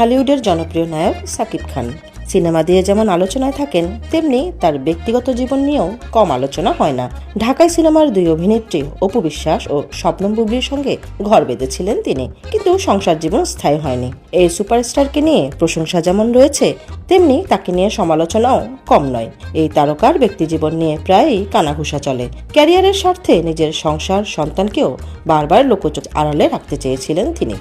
ঢালিউডের জনপ্রিয় নায়ক সাকিব খান সিনেমা দিয়ে যেমন আলোচনায় থাকেন, তেমনি তার ব্যক্তিগত জীবন নিয়েও কম আলোচনা হয় না। ঢাকায় সিনেমার দুই অভিনেত্রী অপু বিশ্বাস ও শবনম বুবলির সঙ্গে ঘর বেঁধেছিলেন তিনি, কিন্তু সংসার জীবন স্থায়ী হয়নি। এই সুপারস্টারকে নিয়ে প্রশংসা যেমন রয়েছে, তেমনি তাকে নিয়ে সমালোচনাও কম নয়। এই তারকার ব্যক্তিজীবন নিয়ে প্রায়ই কানাঘুষা চলে। ক্যারিয়ারের স্বার্থে নিজের সংসার, সন্তানকেও বারবার লোকচোখ আড়ালে রাখতে চেয়েছিলেন তিনি।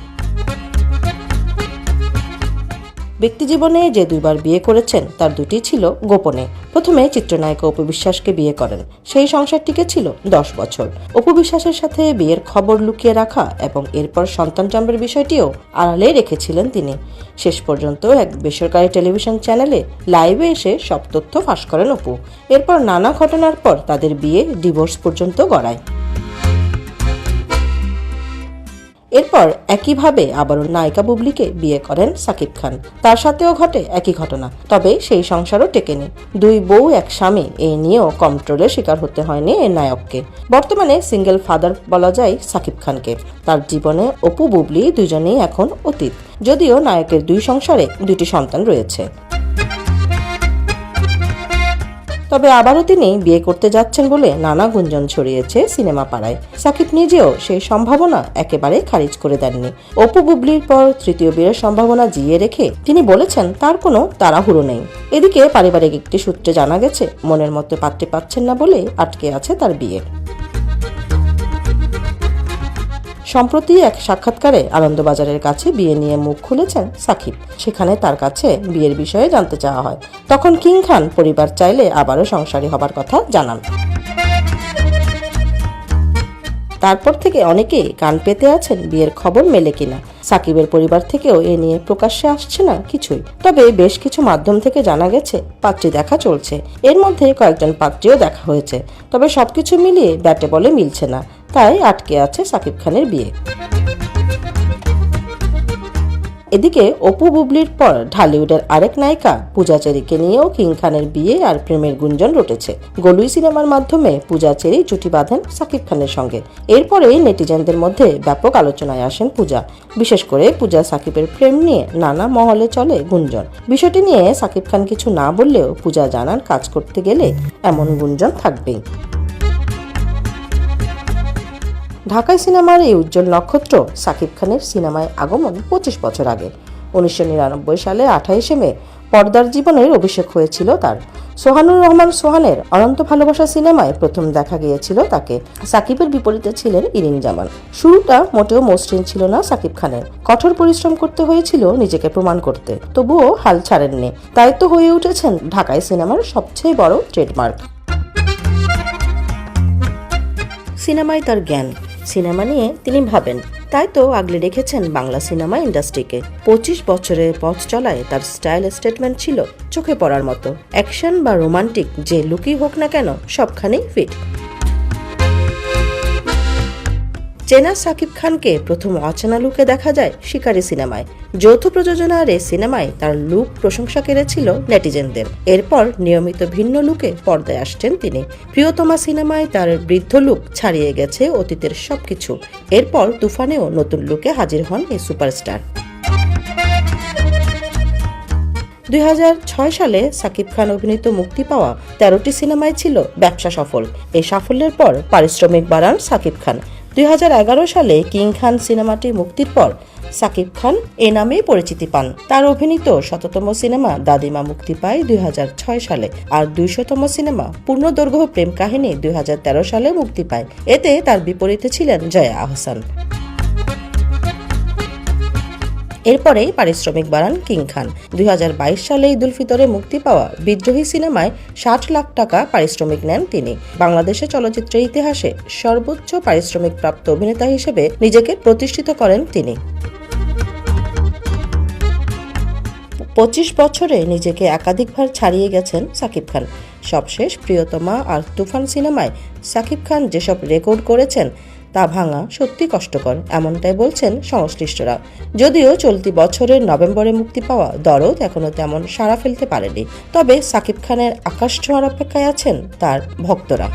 ব্যক্তিজীবনে যে দুইবার বিয়ে করেছেন তার দুটি ছিল গোপনে। প্রথমে চিত্রনায়িকা অপু বিশ্বাসকে বিয়ে করেন, সেই সংসারটিকে ছিল 10 বছর। অপু বিশ্বাসের সাথে বিয়ের খবর লুকিয়ে রাখা এবং এরপর সন্তান জন্মের বিষয়টিও আড়ালে রেখেছিলেন তিনি। শেষ পর্যন্ত এক বেসরকারি টেলিভিশন চ্যানেলে লাইভে এসে সব তথ্য ফাঁস করেন অপু। এরপর নানা ঘটনার পর তাদের বিয়ে ডিভোর্স পর্যন্ত গড়ায়। এরপর একইভাবে আবারও নায়িকা বুবলিকে বিয়ে করেন সাকিব খান। তার সাথেও ঘটে একই ঘটনা, তবে সেই সংসারও টেকেনি। দুই বউ এক স্বামী, এই নিয়েও কন্ট্রোলের শিকার হতে হয়নি এই নায়ককে। বর্তমানে সিঙ্গেল ফাদার বলা যায় সাকিব খানকে। তার জীবনে অপু বুবলি দুজনেই এখন অতীত, যদিও নায়কের দুই সংসারে দুটি সন্তান রয়েছে। তবে আবারও তিনি বিয়ে করতে যাচ্ছেন বলে নানা গুঞ্জন ছড়িয়েছে সিনেমা পাড়ায়। সাকিব নিজেও সেই সম্ভাবনা একেবারে খারিজ করে দেননি। অপু বুবলির পর তৃতীয় বিয়ের সম্ভাবনা জিইয়ে রেখে তিনি বলেছেন তার কোনো তাড়াহুড়ো নেই। এদিকে পারিবারিক একটি সূত্রে জানা গেছে, মনের মতো পাত্রী পাচ্ছেন না বলে আটকে আছে তার বিয়ে। সম্প্রতি এক সাক্ষাৎকারে আনন্দবাজারের কাছে বিয়ে নিয়ে মুখ খুলেছেন সাকিব। সেখানে তার কাছে বিয়ের বিষয়ে জানতে চাওয়া হয়, তখন কিং খান পরিবার চাইলে আবারও সংসারী হবার কথা জানান। তারপর থেকে অনেকেই কান পেতে আছেন বিয়ের খবর মেলে কিনা। সাকিবের পরিবার থেকেও এ নিয়ে প্রকাশ্যে আসছে না কিছুই, তবে বেশ কিছু মাধ্যম থেকে জানা গেছে পাত্রী দেখা চলছে। এর মধ্যে কয়েকজন পাত্রীও দেখা হয়েছে, তবে সবকিছু মিলিয়ে ব্যাটে বলে মিলছে না, তাই আটকে আছে সাকিব খানের বিয়ে। এদিকে অপু বুবলির পর ঢালিউডের আরেক নায়িকা পূজা চেরিকে নিয়েও কিং খানের বিয়ে আর প্রেমের গুঞ্জন রটেছে। গলুই সিনেমার মাধ্যমে পূজা চেরি জুটি বাঁধেন সাকিব খানের সঙ্গে। এরপরেই নেটিজেনদের মধ্যে ব্যাপক আলোচনায় আসেন পূজা। বিশেষ করে পূজা সাকিবের প্রেম নিয়ে নানা মহলে চলে গুঞ্জন। বিষয়টি নিয়ে সাকিব খান কিছু না বললেও পূজা জানান কাজ করতে গেলে এমন গুঞ্জন থাকবেই। ঢাকায় সিনেমার এই উজ্জ্বল নক্ষত্র সাকিব খানের সিনেমায় আগমন 25 বছর আগে। 1999 সালে 28শে মে পর্দার জীবনের অভিষেক হয়েছিল তার। সোহানুর রহমান সোহানের অনন্ত ভালোবাসা সিনেমায় প্রথম দেখা গিয়েছিল তাকে। সাকিবের বিপরীতে ছিলেন ইরিন জামান। শুরুটা মোটেও মসৃণ ছিল না সাকিব খানের। কঠোর পরিশ্রম করতে হয়েছিল নিজেকে প্রমাণ করতে, তবুও হাল ছাড়েননি। তাই তো হয়ে উঠেছেন ঢাকায় সিনেমার সবচেয়ে বড় ট্রেডমার্ক। সিনেমায় তার জ্ঞান, সিনেমা নিয়ে তিনি ভাবেন, তাই তো আগলে রেখেছেন বাংলা সিনেমা ইন্ডাস্ট্রিকে। 25 বছরের পথ চলায় তার স্টাইল স্টেটমেন্ট ছিল চোখে পড়ার মতো। অ্যাকশন বা রোমান্টিক যে লুকই হোক না কেন, সবখানেই ফিট। চেনা সাকিব খানকে প্রথম অচেনা লুকে দেখা যায় শিকারী সিনেমায়। যৌথ প্রযোজনার এই সিনেমায় তার লুক প্রশংসা কেড়েছিল নেটিজেনদের। এরপর নিয়মিত ভিন্ন লুকে পর্দায় আসছেন তিনি। প্রিয়তমা সিনেমায় তার বৃদ্ধ লুক ছাড়িয়ে গেছে অতীতের সবকিছু। এরপর তুফানেও নতুন লুকে হাজির হন এই সুপারস্টার। 2006 সালে সাকিব খান অভিনীত মুক্তি পাওয়া 13টি সিনেমায় ছিল ব্যবসা সফল। এই সাফল্যের পর পারিশ্রমিক বাড়ান সাকিব খান। 2011 সালে কিং খান সিনেমাটি মুক্তির পর সাকিব খান এ নামেই পরিচিতি পান। তার অভিনীত 100তম সিনেমা দাদিমা মুক্তি পায় 2006 সালে, আর 200তম সিনেমা পূর্ণদৈর্ঘ্য প্রেম কাহিনী 2013 সালে মুক্তি পায়। এতে তার বিপরীতে ছিলেন জয়া আহসান। এরপরেই পারিশ্রমিক বাড়ান কিং খান। 2022 সালে ঈদ উল ফিতরে মুক্তি পাওয়া বিদ্রোহী সিনেমায় 60 লাখ টাকা পারিশ্রমিক নেন তিনি। বাংলাদেশে চলচ্চিত্রের ইতিহাসে সর্বোচ্চ পারিশ্রমিক প্রাপ্ত অভিনেতা হিসেবে নিজেকে প্রতিষ্ঠিত করেন তিনি। 25 বছরে নিজেকে একাধিকবার ছাড়িয়ে গেছেন সাকিব খান। সবশেষ প্রিয়তমা আর তুফান সিনেমায় সাকিব খান যেসব রেকর্ড করেছেন তা ভাঙা সত্যি কষ্টকর, এমনটাই বলছেন সংশ্লিষ্টরা। যদিও চলতি বছরের নভেম্বরে মুক্তি পাওয়া দরদ এখনো তেমন সাড়া ফেলতে পারেনি, তবে সাকিব খানের আকাশ ছোঁয়ার অপেক্ষায় আছেন তার ভক্তরা।